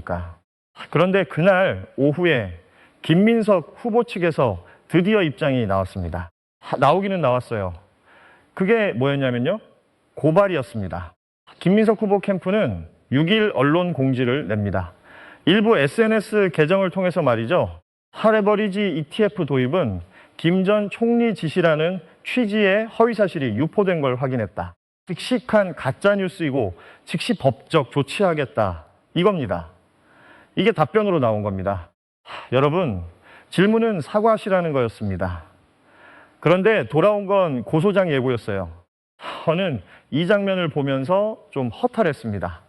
아닙니까? 그런데 그날 오후에 김민석 후보 측에서 드디어 입장이 나왔습니다. 나오기는 나왔어요. 그게 뭐였냐면요. 고발이었습니다. 김민석 후보 캠프는 6일 언론 공지를 냅니다. 일부 SNS 계정을 통해서 말이죠. 레버리지 ETF 도입은 김 전 총리 지시라는 취지의 허위사실이 유포된 걸 확인했다. 씩씩한 가짜뉴스이고 즉시 법적 조치하겠다. 이겁니다. 이게 답변으로 나온 겁니다. 여러분, 질문은 사과하시라는 거였습니다. 그런데 돌아온 건 고소장 예고였어요. 저는 이 장면을 보면서 좀 허탈했습니다.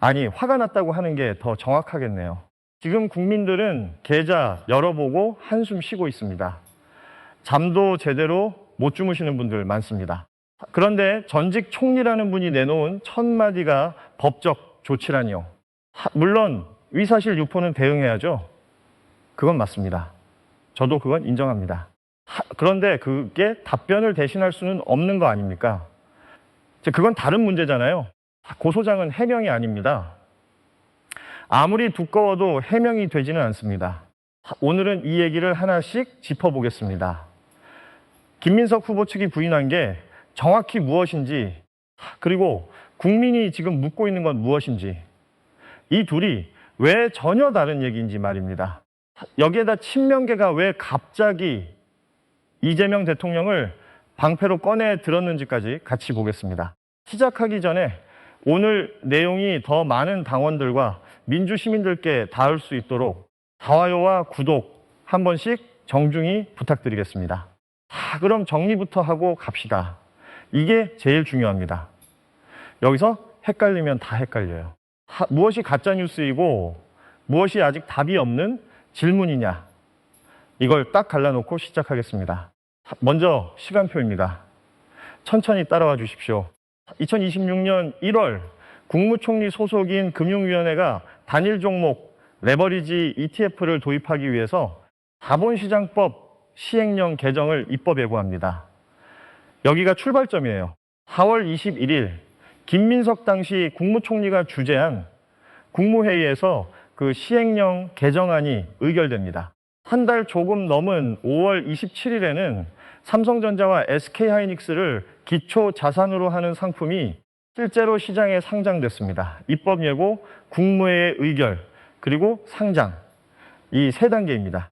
아니, 화가 났다고 하는 게 더 정확하겠네요. 지금 국민들은 계좌 열어보고 한숨 쉬고 있습니다. 잠도 제대로 못 주무시는 분들 많습니다. 그런데 전직 총리라는 분이 내놓은 1000마디가 법적 조치라니요. 물론 위사실 유포는 대응해야죠. 그건 맞습니다. 저도 그건 인정합니다. 그런데 그게 답변을 대신할 수는 없는 거 아닙니까? 그건 다른 문제잖아요. 고소장은 해명이 아닙니다. 아무리 두꺼워도 해명이 되지는 않습니다. 오늘은 이 얘기를 하나씩 짚어보겠습니다. 김민석 후보 측이 부인한 게 정확히 무엇인지, 그리고 국민이 지금 묻고 있는 건 무엇인지, 이 둘이 왜 전혀 다른 얘기인지 말입니다. 여기에다 친명계가 왜 갑자기 이재명 대통령을 방패로 꺼내 들었는지까지 같이 보겠습니다. 시작하기 전에 오늘 내용이 더 많은 당원들과 민주시민들께 닿을 수 있도록 좋아요와 구독 한 번씩 정중히 부탁드리겠습니다. 그럼 정리부터 하고 갑시다. 이게 제일 중요합니다. 여기서 헷갈리면 다 헷갈려요. 무엇이 가짜뉴스이고 무엇이 아직 답이 없는 질문이냐. 이걸 딱 갈라놓고 시작하겠습니다. 먼저 시간표입니다. 천천히 따라와 주십시오. 2026년 1월 국무총리 소속인 금융위원회가 단일 종목 레버리지 ETF를 도입하기 위해서 자본시장법 시행령 개정을 입법 예고합니다. 여기가 출발점이에요. 4월 21일 김민석 당시 국무총리가 주재한 국무회의에서 그 시행령 개정안이 의결됩니다. 한 달 조금 넘은 5월 27일에는 삼성전자와 SK하이닉스를 기초 자산으로 하는 상품이 실제로 시장에 상장됐습니다. 입법 예고, 국무회의 의결, 그리고 상장. 이 세 단계입니다.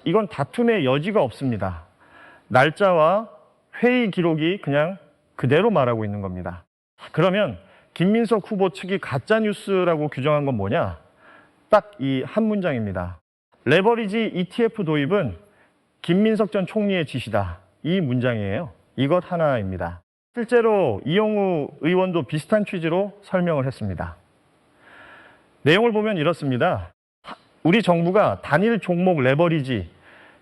이건 다툼의 여지가 없습니다. 날짜와 회의 기록이 그냥 그대로 말하고 있는 겁니다. 그러면 김민석 후보 측이 가짜뉴스라고 규정한 건 뭐냐? 딱 이 한 문장입니다. 레버리지 ETF 도입은 김민석 전 총리의 지시다. 이 문장이에요. 이것 하나입니다. 실제로 이용우 의원도 비슷한 취지로 설명을 했습니다. 내용을 보면 이렇습니다. 우리 정부가 단일 종목 레버리지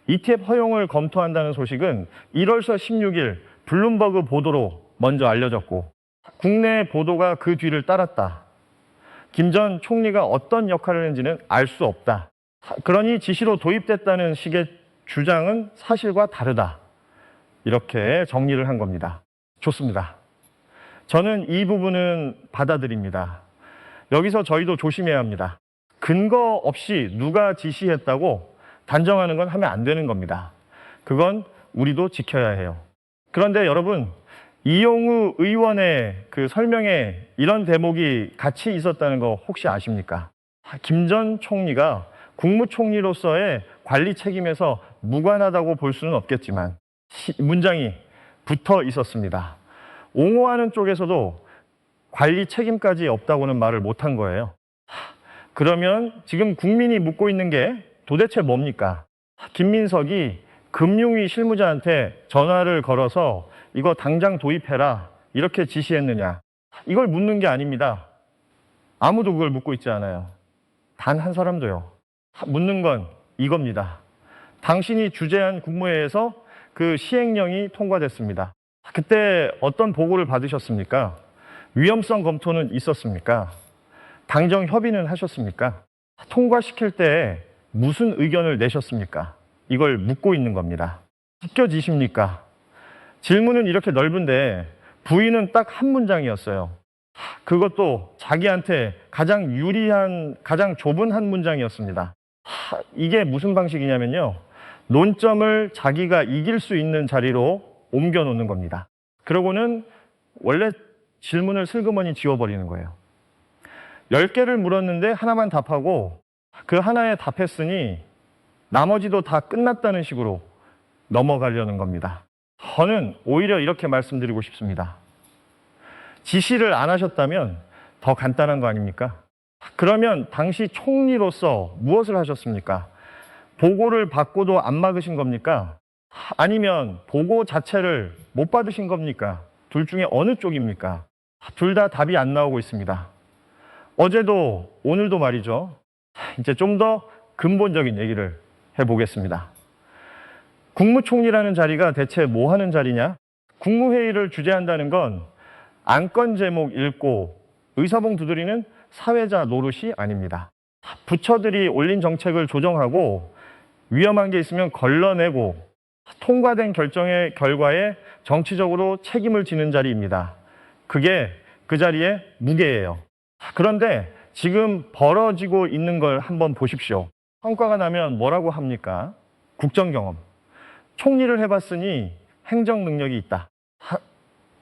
ETF 허용을 검토한다는 소식은 1월서 16일 블룸버그 보도로 먼저 알려졌고 국내 보도가 그 뒤를 따랐다. 김 전 총리가 어떤 역할을 했는지는 알 수 없다. 그러니 지시로 도입됐다는 식의 주장은 사실과 다르다. 이렇게 정리를 한 겁니다. 좋습니다. 저는 이 부분은 받아들입니다. 여기서 저희도 조심해야 합니다. 근거 없이 누가 지시했다고 단정하는 건 하면 안 되는 겁니다. 그건 우리도 지켜야 해요. 그런데 여러분, 이용우 의원의 그 설명에 이런 대목이 같이 있었다는 거 혹시 아십니까? 김 전 총리가 국무총리로서의 관리 책임에서 무관하다고 볼 수는 없겠지만 문장이 붙어 있었습니다. 옹호하는 쪽에서도 관리 책임까지 없다고는 말을 못한 거예요. 그러면 지금 국민이 묻고 있는 게 도대체 뭡니까? 김민석이 금융위 실무자한테 전화를 걸어서 이거 당장 도입해라 이렇게 지시했느냐? 이걸 묻는 게 아닙니다. 아무도 그걸 묻고 있지 않아요. 단 한 사람도요. 묻는 건 이겁니다. 당신이 주재한 국무회의에서 그 시행령이 통과됐습니다. 그때 어떤 보고를 받으셨습니까? 위험성 검토는 있었습니까? 당정 협의는 하셨습니까? 통과시킬 때 무슨 의견을 내셨습니까? 이걸 묻고 있는 겁니다. 느껴지십니까? 질문은 이렇게 넓은데 부인은 딱 한 문장이었어요. 그것도 자기한테 가장 유리한, 가장 좁은 한 문장이었습니다. 이게 무슨 방식이냐면요. 논점을 자기가 이길 수 있는 자리로 옮겨 놓는 겁니다. 그러고는 원래 질문을 슬그머니 지워버리는 거예요. 10개를 물었는데 하나만 답하고 그 하나에 답했으니 나머지도 다 끝났다는 식으로 넘어가려는 겁니다. 저는 오히려 이렇게 말씀드리고 싶습니다. 지시를 안 하셨다면 더 간단한 거 아닙니까? 그러면 당시 총리로서 무엇을 하셨습니까? 보고를 받고도 안 막으신 겁니까? 아니면 보고 자체를 못 받으신 겁니까? 둘 중에 어느 쪽입니까? 둘 다 답이 안 나오고 있습니다. 어제도 오늘도 말이죠. 이제 좀 더 근본적인 얘기를 해보겠습니다. 국무총리라는 자리가 대체 뭐 하는 자리냐? 국무회의를 주재한다는 건 안건 제목 읽고 의사봉 두드리는 사회자 노릇이 아닙니다. 부처들이 올린 정책을 조정하고 위험한 게 있으면 걸러내고 통과된 결정의 결과에 정치적으로 책임을 지는 자리입니다. 그게 그 자리의 무게예요. 그런데 지금 벌어지고 있는 걸 한번 보십시오. 성과가 나면 뭐라고 합니까? 국정경험. 총리를 해봤으니 행정 능력이 있다.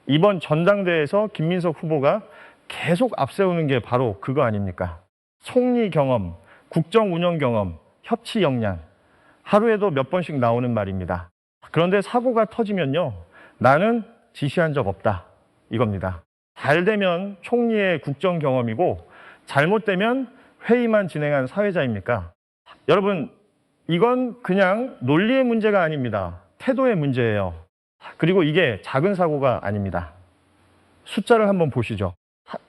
이번 전당대회에서 김민석 후보가 계속 앞세우는 게 바로 그거 아닙니까? 총리 경험, 국정 운영 경험, 협치 역량. 하루에도 몇 번씩 나오는 말입니다. 그런데 사고가 터지면요. 나는 지시한 적 없다. 이겁니다. 잘 되면 총리의 국정 경험이고 잘못되면 회의만 진행한 사회자입니까? 여러분, 이건 그냥 논리의 문제가 아닙니다. 태도의 문제예요. 그리고 이게 작은 사고가 아닙니다. 숫자를 한번 보시죠.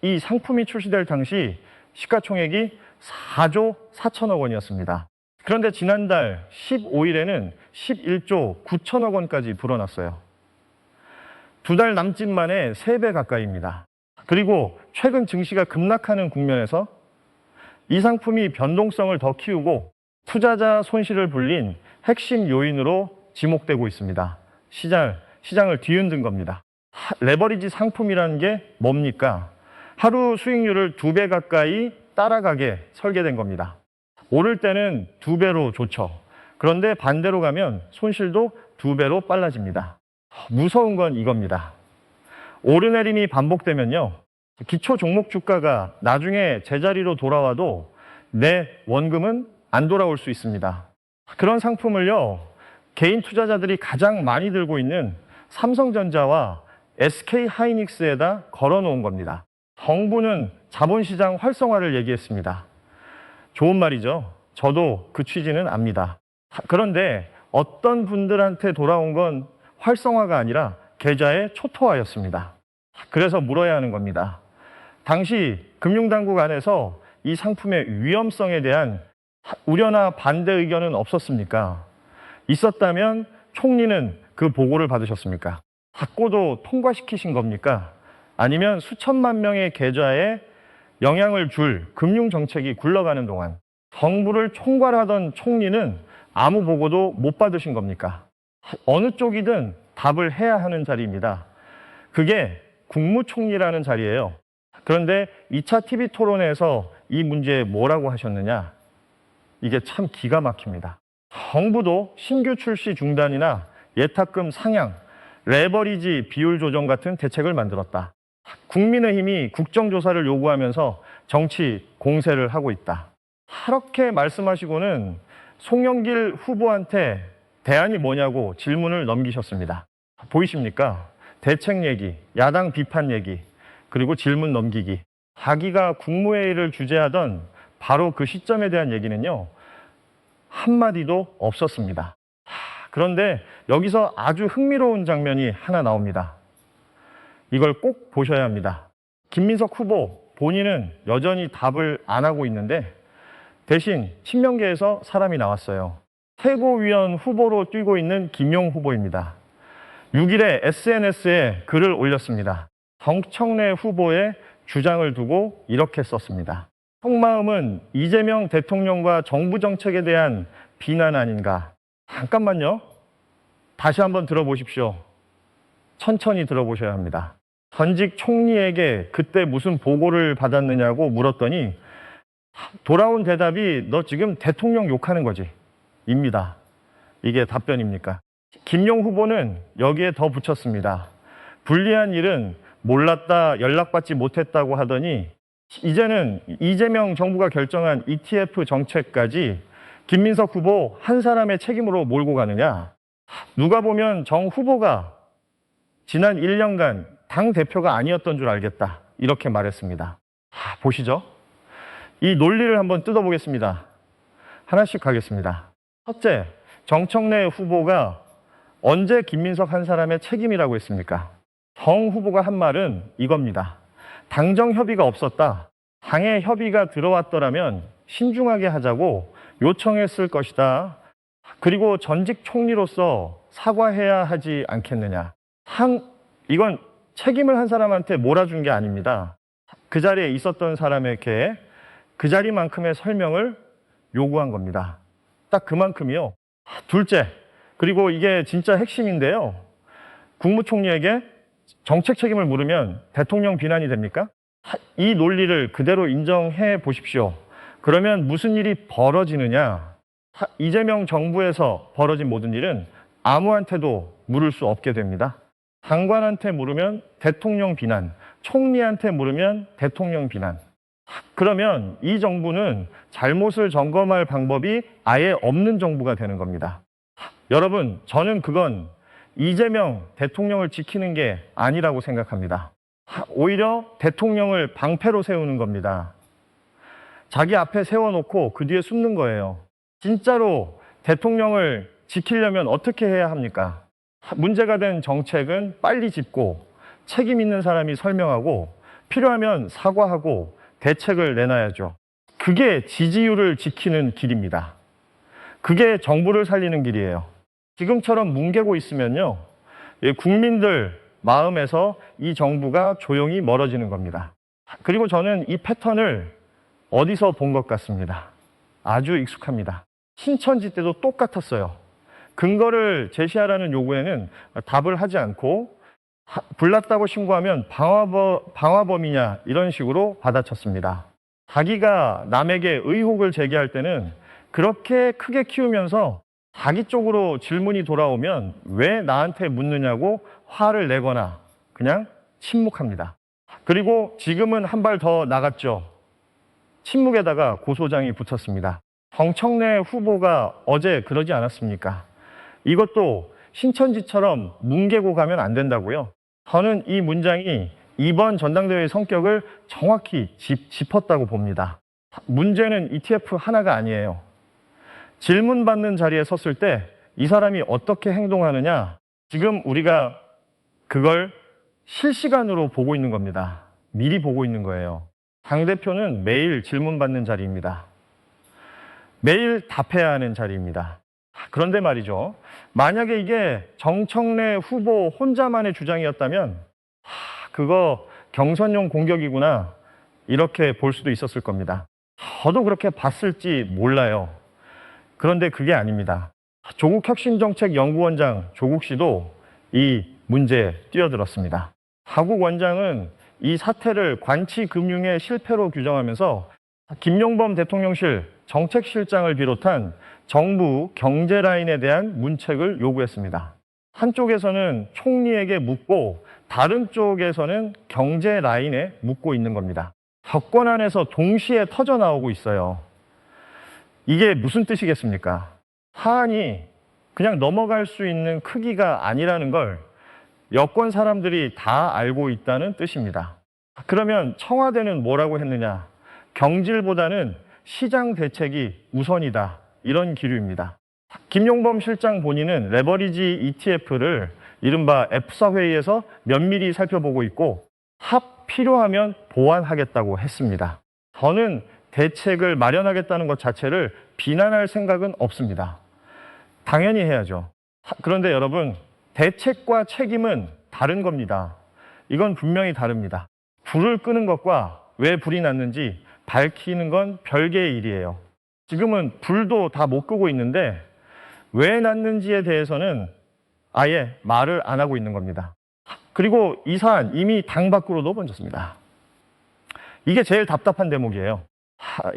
이 상품이 출시될 당시 시가총액이 4조 4천억 원이었습니다. 그런데 지난달 15일에는 11조 9천억 원까지 불어났어요. 2달 남짓 만에 3배 가까이입니다. 그리고 최근 증시가 급락하는 국면에서 이 상품이 변동성을 더 키우고 투자자 손실을 불린 핵심 요인으로 지목되고 있습니다. 시장을 뒤흔든 겁니다. 레버리지 상품이라는 게 뭡니까? 하루 수익률을 2배 가까이 따라가게 설계된 겁니다. 오를 때는 2배로 좋죠. 그런데 반대로 가면 손실도 2배로 빨라집니다. 무서운 건 이겁니다. 오르내림이 반복되면요. 기초 종목 주가가 나중에 제자리로 돌아와도 내 원금은 안 돌아올 수 있습니다. 그런 상품을요. 개인 투자자들이 가장 많이 들고 있는 삼성전자와 SK하이닉스에다 걸어놓은 겁니다. 정부는 자본시장 활성화를 얘기했습니다. 좋은 말이죠. 저도 그 취지는 압니다. 그런데 어떤 분들한테 돌아온 건 활성화가 아니라 계좌의 초토화였습니다. 그래서 물어야 하는 겁니다. 당시 금융당국 안에서 이 상품의 위험성에 대한 우려나 반대 의견은 없었습니까? 있었다면 총리는 그 보고를 받으셨습니까? 받고도 통과시키신 겁니까? 아니면 수천만 명의 계좌에 영향을 줄 금융정책이 굴러가는 동안 정부를 총괄하던 총리는 아무 보고도 못 받으신 겁니까? 어느 쪽이든 답을 해야 하는 자리입니다. 그게 국무총리라는 자리예요. 그런데 2차 TV 토론에서 이 문제에 뭐라고 하셨느냐? 이게 참 기가 막힙니다. 정부도 신규 출시 중단이나 예탁금 상향, 레버리지 비율 조정 같은 대책을 만들었다. 국민의힘이 국정조사를 요구하면서 정치 공세를 하고 있다. 이렇게 말씀하시고는 송영길 후보한테 대안이 뭐냐고 질문을 넘기셨습니다. 보이십니까? 대책 얘기, 야당 비판 얘기, 그리고 질문 넘기기. 자기가 국무회의를 주재하던 바로 그 시점에 대한 얘기는요. 한마디도 없었습니다. 그런데 여기서 아주 흥미로운 장면이 하나 나옵니다. 이걸 꼭 보셔야 합니다. 김민석 후보 본인은 여전히 답을 안 하고 있는데 대신 친명계에서 사람이 나왔어요. 최고위원 후보로 뛰고 있는 김용 후보입니다. 6일에 SNS에 글을 올렸습니다. 정청래 후보의 주장을 두고 이렇게 썼습니다. 속마음은 이재명 대통령과 정부 정책에 대한 비난 아닌가. 잠깐만요. 다시 한번 들어보십시오. 천천히 들어보셔야 합니다. 전직 총리에게 그때 무슨 보고를 받았느냐고 물었더니 돌아온 대답이 너 지금 대통령 욕하는 거지? 입니다. 이게 답변입니까? 김용 후보는 여기에 더 붙였습니다. 불리한 일은 몰랐다, 연락받지 못했다고 하더니 이제는 이재명 정부가 결정한 ETF 정책까지 김민석 후보 한 사람의 책임으로 몰고 가느냐? 누가 보면 정 후보가 지난 1년간 당대표가 아니었던 줄 알겠다. 이렇게 말했습니다. 보시죠. 이 논리를 한번 뜯어보겠습니다. 하나씩 가겠습니다. 첫째, 정청래 후보가 언제 김민석 한 사람의 책임이라고 했습니까? 정 후보가 한 말은 이겁니다. 당정 협의가 없었다. 당에 협의가 들어왔더라면 신중하게 하자고 요청했을 것이다. 그리고 전직 총리로서 사과해야 하지 않겠느냐. 이건 책임을 한 사람한테 몰아준 게 아닙니다. 그 자리에 있었던 사람에게 그 자리만큼의 설명을 요구한 겁니다. 딱 그만큼이요. 둘째, 그리고 이게 진짜 핵심인데요. 국무총리에게 정책 책임을 물으면 대통령 비난이 됩니까? 이 논리를 그대로 인정해 보십시오. 그러면 무슨 일이 벌어지느냐? 이재명 정부에서 벌어진 모든 일은 아무한테도 물을 수 없게 됩니다. 장관한테 물으면 대통령 비난, 총리한테 물으면 대통령 비난. 그러면 이 정부는 잘못을 점검할 방법이 아예 없는 정부가 되는 겁니다. 여러분, 저는 그건 이재명 대통령을 지키는 게 아니라고 생각합니다. 오히려 대통령을 방패로 세우는 겁니다. 자기 앞에 세워놓고 그 뒤에 숨는 거예요. 진짜로 대통령을 지키려면 어떻게 해야 합니까? 문제가 된 정책은 빨리 짚고 책임 있는 사람이 설명하고 필요하면 사과하고 대책을 내놔야죠. 그게 지지율을 지키는 길입니다. 그게 정부를 살리는 길이에요. 지금처럼 뭉개고 있으면요, 국민들 마음에서 이 정부가 조용히 멀어지는 겁니다. 그리고 저는 이 패턴을 어디서 본 것 같습니다. 아주 익숙합니다. 신천지 때도 똑같았어요. 근거를 제시하라는 요구에는 답을 하지 않고 불났다고 신고하면 방화범이냐 이런 식으로 받아쳤습니다. 자기가 남에게 의혹을 제기할 때는 그렇게 크게 키우면서 자기 쪽으로 질문이 돌아오면 왜 나한테 묻느냐고 화를 내거나 그냥 침묵합니다. 그리고 지금은 한 발 더 나갔죠. 침묵에다가 고소장이 붙었습니다. 정청래 후보가 어제 그러지 않았습니까? 이것도 신천지처럼 뭉개고 가면 안 된다고요. 저는 이 문장이 이번 전당대회의 성격을 정확히 짚었다고 봅니다. 문제는 ETF 하나가 아니에요. 질문받는 자리에 섰을 때 이 사람이 어떻게 행동하느냐, 지금 우리가 그걸 실시간으로 보고 있는 겁니다. 미리 보고 있는 거예요. 당대표는 매일 질문받는 자리입니다. 매일 답해야 하는 자리입니다. 그런데 말이죠. 만약에 이게 정청래 후보 혼자만의 주장이었다면 그거 경선용 공격이구나 이렇게 볼 수도 있었을 겁니다. 저도 그렇게 봤을지 몰라요. 그런데 그게 아닙니다. 조국혁신정책연구원장 조국 씨도 이 문제에 뛰어들었습니다. 자국 원장은 이 사태를 관치금융의 실패로 규정하면서 김용범 대통령실 정책실장을 비롯한 정부 경제 라인에 대한 문책을 요구했습니다. 한쪽에서는 총리에게 묻고 다른 쪽에서는 경제 라인에 묻고 있는 겁니다. 정권 안에서 동시에 터져 나오고 있어요. 이게 무슨 뜻이겠습니까? 사안이 그냥 넘어갈 수 있는 크기가 아니라는 걸 여권 사람들이 다 알고 있다는 뜻입니다. 그러면 청와대는 뭐라고 했느냐? 경질보다는 시장 대책이 우선이다. 이런 기류입니다. 김용범 실장 본인은 레버리지 ETF를 이른바 F사 회의에서 면밀히 살펴보고 있고 필요하면 보완하겠다고 했습니다. 저는 대책을 마련하겠다는 것 자체를 비난할 생각은 없습니다. 당연히 해야죠. 그런데 여러분, 대책과 책임은 다른 겁니다. 이건 분명히 다릅니다. 불을 끄는 것과 왜 불이 났는지 밝히는 건 별개의 일이에요. 지금은 불도 다 못 끄고 있는데 왜 났는지에 대해서는 아예 말을 안 하고 있는 겁니다. 그리고 이 사안 이미 당 밖으로도 번졌습니다. 이게 제일 답답한 대목이에요.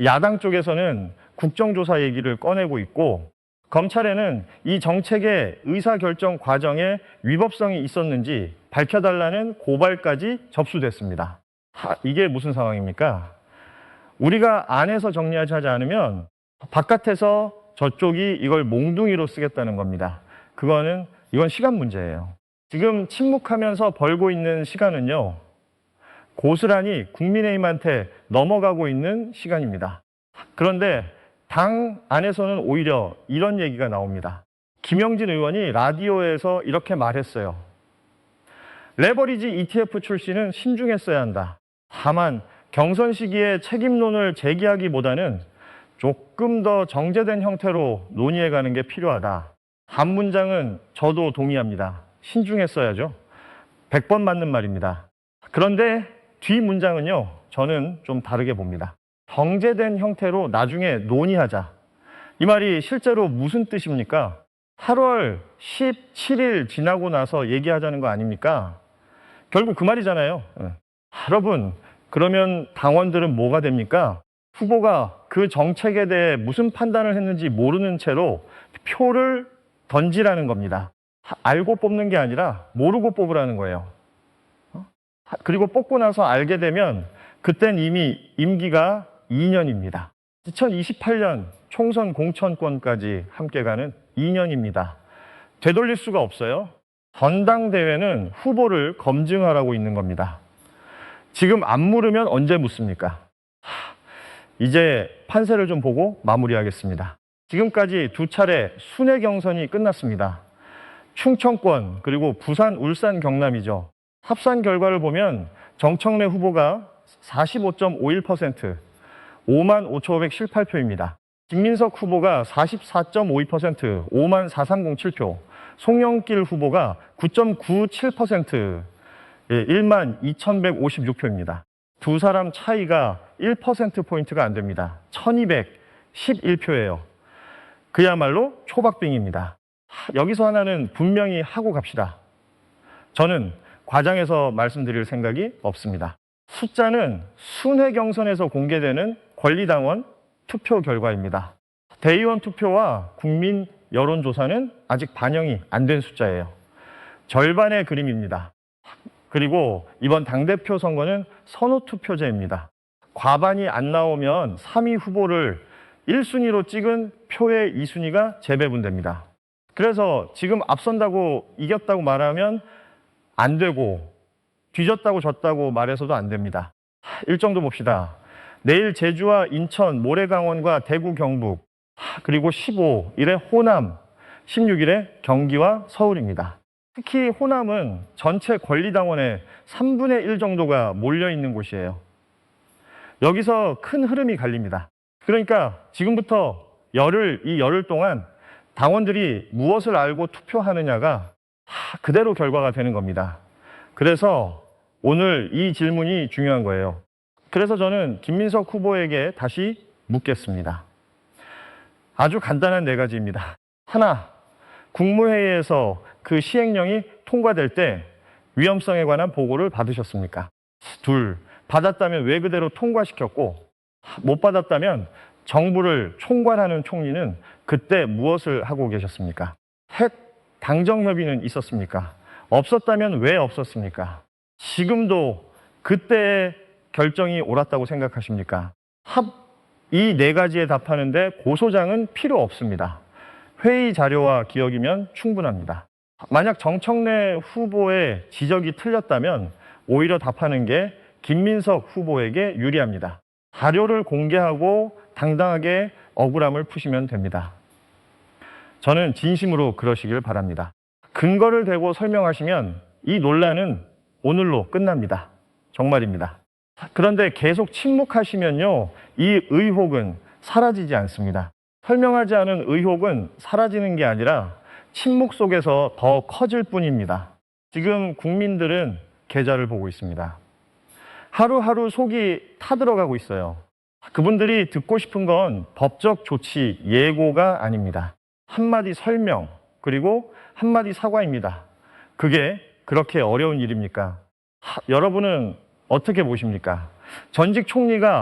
야당 쪽에서는 국정조사 얘기를 꺼내고 있고 검찰에는 이 정책의 의사결정 과정에 위법성이 있었는지 밝혀달라는 고발까지 접수됐습니다. 이게 무슨 상황입니까? 우리가 안에서 정리하지 않으면 바깥에서 저쪽이 이걸 몽둥이로 쓰겠다는 겁니다. 이건 시간 문제예요. 지금 침묵하면서 벌고 있는 시간은요, 고스란히 국민의힘한테 넘어가고 있는 시간입니다. 그런데 당 안에서는 오히려 이런 얘기가 나옵니다. 김영진 의원이 라디오에서 이렇게 말했어요. 레버리지 ETF 출시는 신중했어야 한다. 다만 경선 시기에 책임론을 제기하기보다는 조금 더 정제된 형태로 논의해가는 게 필요하다. 한 문장은 저도 동의합니다. 신중했어야죠. 100번 맞는 말입니다. 그런데 뒤 문장은요, 저는 좀 다르게 봅니다. 정제된 형태로 나중에 논의하자. 이 말이 실제로 무슨 뜻입니까? 8월 17일 지나고 나서 얘기하자는 거 아닙니까? 결국 그 말이잖아요. 여러분, 그러면 당원들은 뭐가 됩니까? 후보가 그 정책에 대해 무슨 판단을 했는지 모르는 채로 표를 던지라는 겁니다. 알고 뽑는 게 아니라 모르고 뽑으라는 거예요. 그리고 뽑고 나서 알게 되면 그땐 이미 임기가 2년입니다. 2028년 총선 공천권까지 함께 가는 2년입니다. 되돌릴 수가 없어요. 전당대회는 후보를 검증하라고 있는 겁니다. 지금 안 물으면 언제 묻습니까? 이제 판세를 좀 보고 마무리하겠습니다. 지금까지 2차례 순회 경선이 끝났습니다. 충청권 그리고 부산, 울산, 경남이죠. 합산 결과를 보면 정청래 후보가 45.51%, 55,518표입니다. 김민석 후보가 44.52%, 54,307표, 송영길 후보가 9.97%, 12,156표입니다. 두 사람 차이가 1%포인트가 안 됩니다. 1,211표예요. 그야말로 초박빙입니다. 여기서 하나는 분명히 하고 갑시다. 저는 과장해서 말씀드릴 생각이 없습니다. 숫자는 순회 경선에서 공개되는 권리당원 투표 결과입니다. 대의원 투표와 국민 여론조사는 아직 반영이 안 된 숫자예요. 절반의 그림입니다. 그리고 이번 당대표 선거는 선호투표제입니다. 과반이 안 나오면 3위 후보를 1순위로 찍은 표의 2순위가 재배분됩니다. 그래서 지금 앞선다고 이겼다고 말하면 안 되고 뒤졌다고 졌다고 말해서도 안 됩니다. 일정도 봅시다. 내일 제주와 인천, 모래강원과 대구, 경북, 그리고 15일에 호남, 16일에 경기와 서울입니다. 특히 호남은 전체 권리당원의 3분의 1 정도가 몰려있는 곳이에요. 여기서 큰 흐름이 갈립니다. 그러니까 지금부터 이 열흘 동안 당원들이 무엇을 알고 투표하느냐가 그대로 결과가 되는 겁니다. 그래서 오늘 이 질문이 중요한 거예요. 그래서 저는 김민석 후보에게 다시 묻겠습니다. 아주 간단한 4가지입니다. 하나, 국무회의에서 그 시행령이 통과될 때 위험성에 관한 보고를 받으셨습니까? 둘, 받았다면 왜 그대로 통과시켰고, 못 받았다면 정부를 총괄하는 총리는 그때 무엇을 하고 계셨습니까? 핵 당정협의는 있었습니까? 없었다면 왜 없었습니까? 지금도 그때의 결정이 옳았다고 생각하십니까? 이 4가지에 답하는데 고소장은 필요 없습니다. 회의 자료와 기억이면 충분합니다. 만약 정청래 후보의 지적이 틀렸다면 오히려 답하는 게 김민석 후보에게 유리합니다. 자료를 공개하고 당당하게 억울함을 푸시면 됩니다. 저는 진심으로 그러시길 바랍니다. 근거를 대고 설명하시면 이 논란은 오늘로 끝납니다. 정말입니다. 그런데 계속 침묵하시면요, 이 의혹은 사라지지 않습니다. 설명하지 않은 의혹은 사라지는 게 아니라 침묵 속에서 더 커질 뿐입니다. 지금 국민들은 계좌를 보고 있습니다. 하루하루 속이 타들어가고 있어요. 그분들이 듣고 싶은 건 법적 조치, 예고가 아닙니다. 한마디 설명, 그리고 한마디 사과입니다. 그게 그렇게 어려운 일입니까? 여러분은 어떻게 보십니까? 전직 총리가